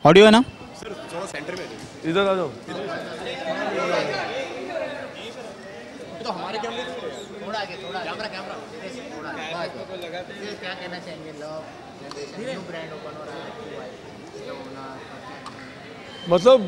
Audio है ना? Sir थोड़ा सेंटर में इधर आ जाओ। तो हमारे कैमरे थोड़ा आगे, थोड़ा कैमरा कैमरा थोड़ा आगे। ये क्या कहना चाहेंगे? लव न्यू ब्रांड ओपन हो रहा है, मतलब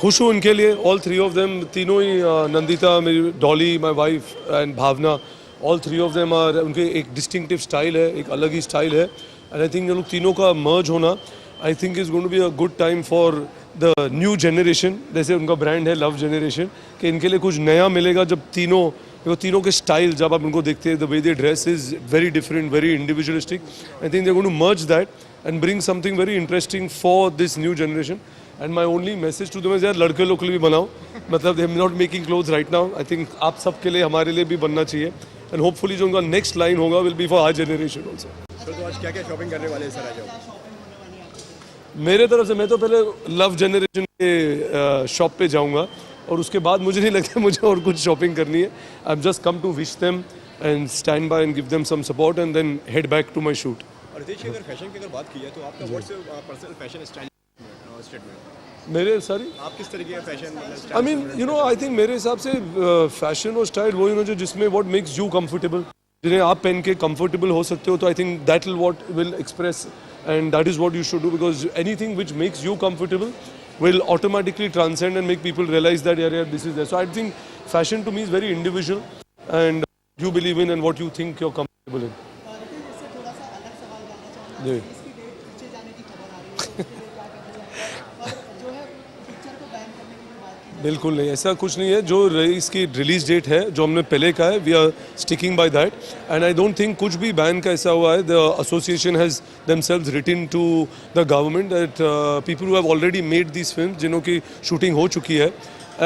खुश हूँ उनके लिए। ऑल थ्री ऑफ देम, तीनों ही नंदिता, मेरी Dolly, my wife and Bhavna, all three of them are, उनके एक डिस्टिंक्टिव स्टाइल है, एक अलग ही स्टाइल है। एंड आई थिंक ये लोग तीनों का मर्ज होना I think is going to be a good time for the new generation. जैसे उनका ब्रांड है लव जनरेशन, कि इनके लिए कुछ नया मिलेगा जब तीनों के स्टाइल जब आप उनको देखते हैं, the way they dress is very different, very individualistic. I think they going to merge that and bring something very interesting for this new generation. And my only message to them is यार, लड़के लोग के लिए भी बनाओ। मतलब they am not making clothes right now. I think आप सबके लिए, हमारे लिए भी बनना चाहिए। एंड होपफुली जो उनका नेक्स्ट लाइन होगा will be for our generation also. तो आज क्या क्या शॉपिंग करने वाले हैं सर? आ जाओ मेरे तरफ से मैं तो पहले लव जनरेशन के शॉप पे जाऊंगा और उसके बाद मुझे नहीं लगता मुझे और कुछ शॉपिंग करनी है। I am just come to wish them and stand by and give them some support and then head back to my shoot. और रितेश जी, अगर फैशन की अगर बात की है तो आपका what's personal fashion style statement? मेरे सारी आप किस तरीके का fashion I mean you know, I think मेरे हिसाब से फैशन और स्टाइल वो जो जिसमें व्हाट मेक्स यू कंफर्टेबल, जिन्हें आप पहन के कंफर्टेबल हो सकते हो, तो I think that will what will express and that is what you should do, because anything which makes you comfortable will automatically transcend and make people realize that yeah, this is there. So I think fashion to me is very individual and you believe in and what you think you're comfortable in. जी बिल्कुल नहीं, ऐसा कुछ नहीं है। जो इसकी release date है जो हमने पहले कहा है, we are sticking by that and I don't think कुछ भी बैन का ऐसा हुआ है। The association has themselves written to the government that people who have already made this film, जिन्हों की शूटिंग हो चुकी है,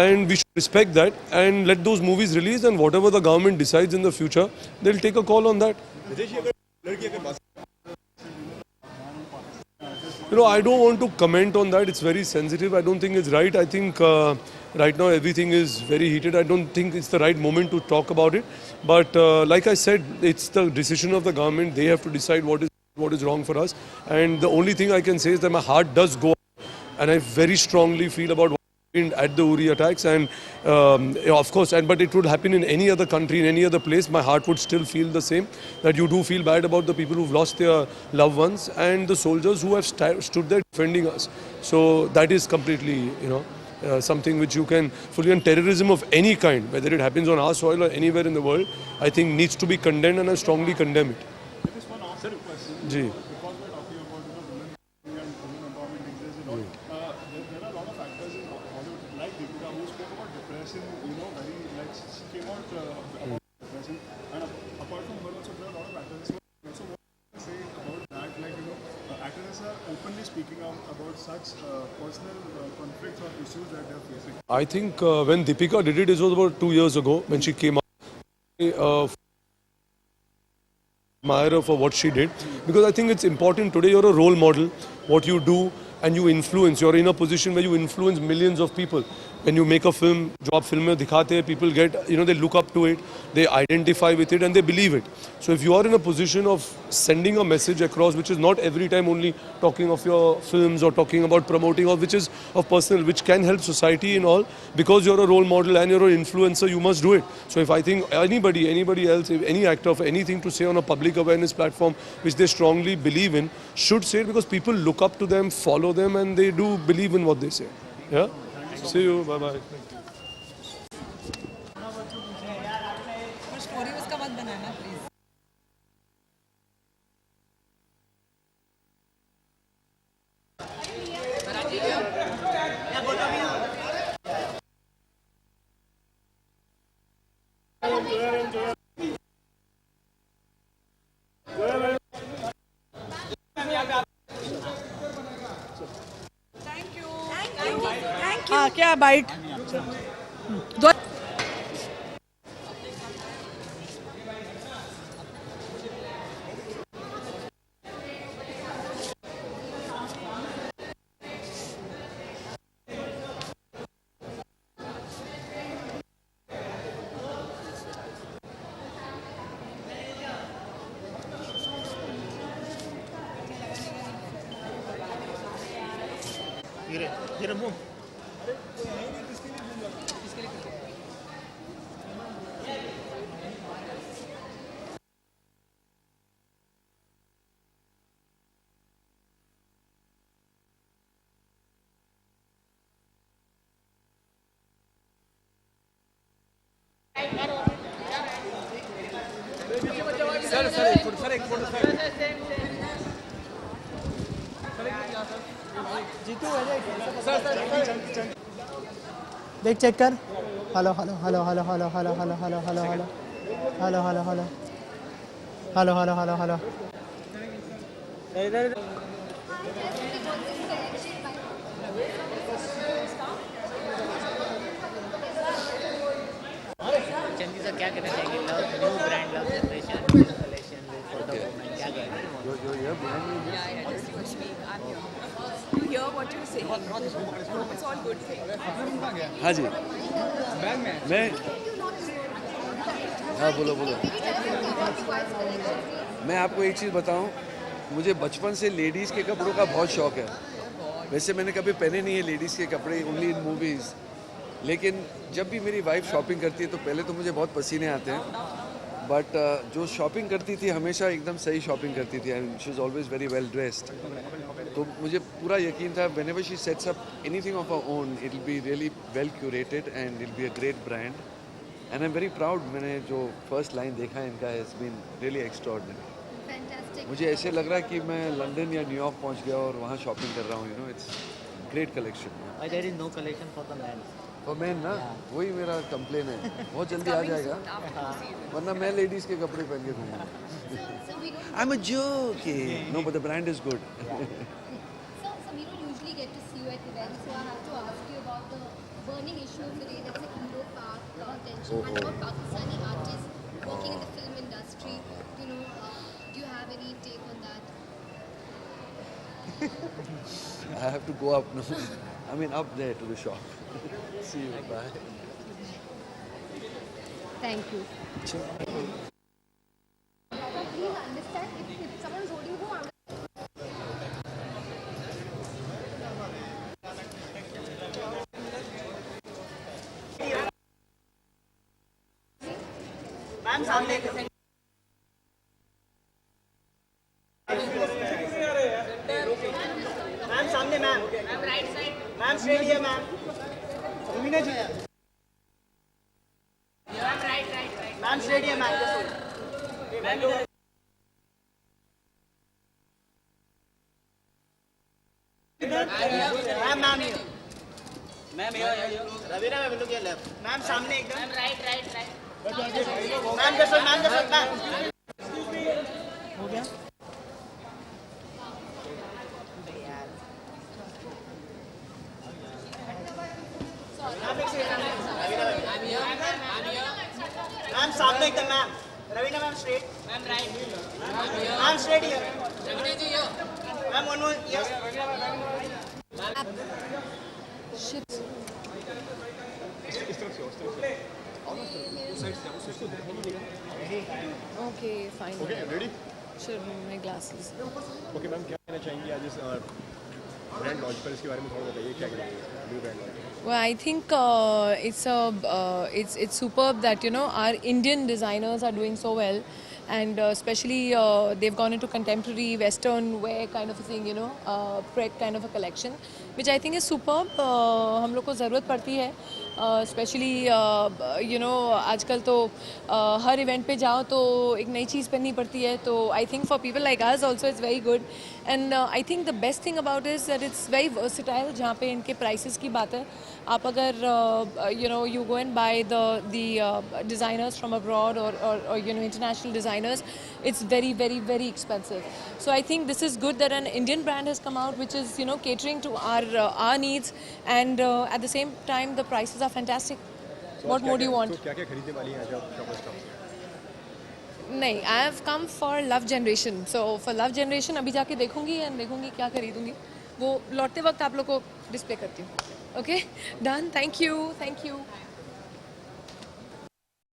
and we should respect that and let those movies release, and whatever the government decides in the future they'll take a call on that. Ritesh जी, अगर लड़की अगर बात You know, I don't want to comment on that. It's very sensitive. I don't think it's right. I think right now everything is very heated. I don't think it's the right moment to talk about it. But like I said, it's the decision of the government. They have to decide what is wrong for us. And the only thing I can say is that my heart does go up, and I very strongly feel about at the Uri attacks, and of course, but it would happen in any other country, in any other place, my heart would still feel the same, that you do feel bad about the people who've lost their loved ones and the soldiers who have stood there defending us. So that is completely, something which you can fully, and terrorism of any kind, whether it happens on our soil or anywhere in the world, I think needs to be condemned, and I strongly condemn it. Just one answer question. Ji. Because we're talking about women and women empowerment exists and all. There are a lot of actors in Hollywood like Deepika who spoke about depression. Very like she came out about depression. And apart from her, also there are a lot of actors who also want to say about that. Like actors are openly speaking out about such personal conflicts or issues that they are facing. I think when Deepika did it was about 2 years ago when she came out. Admire her for what she did, because I think it's important today. You're a role model. What you do and you influence. You're in a position where you influence millions of people. When you make a film, जो आप film में दिखाते हैं, people get, they look up to it, they identify with it and they believe it. So if you are in a position of sending a message across, which is not every time only talking of your films or talking about promoting, or which is of personal, which can help society in all, because you're a role model and you're an influencer, you must do it. So if I think anybody else, if any actor of anything to say on a public awareness platform, which they strongly believe in, should say it, because people look up to them, follow them, and they do believe in what they say. Yeah? See you. Bye-bye. Story उसका मत बनाना please. हाँ क्या bite दो धीरे धीरे move देख check कर hello hello hello hello hello hello hello hello hello hello hello hello hello hello hello hello hello चंदी sir क्या कहना चाहेंगे new brand love generation collection for the women क्या कहेंगे Yeah, just you speak. I'm here. You hear what you're saying. It's all good things. हाँ जी मैं हाँ बोलो बोलो मैं आपको एक चीज़ बताऊं मुझे बचपन से लेडीज़ के कपड़ों का बहुत शौक है वैसे मैंने कभी पहने नहीं है लेडीज़ के कपड़े ओनली इन मूवीज़ लेकिन जब भी मेरी वाइफ शॉपिंग करती है तो पहले तो मुझे बहुत पसीने आते हैं बट जो शॉपिंग करती थी हमेशा एकदम सही शॉपिंग करती थी and she is always very well dressed तो मुझे पूरा यकीन था whenever she sets up anything of her own it will be really well curated and it will be a great brand and I am very proud मैंने जो first line देखा है इनका इट्स बीन रियली एक्स्ट्राऑर्डिनरी मुझे ऐसे लग रहा है कि मैं लंदन या न्यूयॉर्क पहुंच गया और वहाँ शॉपिंग कर रहा हूँ you know it's great collection Why there is no collection for the men? और मैन ना वही मेरा कंप्लेन है बहुत जल्दी आ जाएगा वरना मैं लेडीज़ के कपड़े पहन के घूमूंगा I am a joke no but the brand is good So we don't usually get to see you at events, so I have to ask you about the burning issue of the day, that's the Indo-Pak tension, and about Pakistani artists working in the film industry. You know, do you have any take on that? I have to go up now. I mean up there to the shop. See you. Bye. Thank you. Please understand if someone's holding you, ma'am सामने ma'am सामने ma'am right side ma'am straight here ma'am Rubina ji ma'am right ma'am straight here ma'am ma'am ma'am Raveena ma'am look here left ma'am सामने एकदम ma'am right ma'am ma'am हो गया ma'am सामने एकदम ma'am Raveena ma'am straight ma'am right ma'am straight here Raveena ji here ma'am one more here Okay, fine. Okay, ready? Sure, my glasses. Okay ma'am क्या कहना चाहेंगी आज इस ब्रांड लॉन्च पर इसके बारे में थोड़ा बताइए क्या करेंगे new brand launch Well, I think it's superb that our Indian designers are doing so well, and especially they've gone into contemporary Western wear kind of a thing, Pret kind of a collection, which I think is superb. हम लोग को ज़रूरत पड़ती है, especially आजकल तो हर event पे जाओ तो एक नई चीज़ पहननी पड़ती है, तो I think for people like us also it's very good, and I think the best thing about it is that it's very versatile. जहाँ पे इनके prices की बात है, आप अगर you go and buy the designers from abroad or international designers, it's very very very expensive. So I think this is good that an Indian brand has come out which is catering to our needs, and at the same time the prices are fantastic. What more do you want? तो क्या क्या खरीदने वाली हैं आज आप shoppers का नहीं, I have come for Love Generation. So for Love Generation अभी जाके देखूंगी and देखूंगी क्या खरीदूंगी, वो लौटते वक्त आप लोग को डिस्प्ले करती हूँ. Okay, done. Thank you.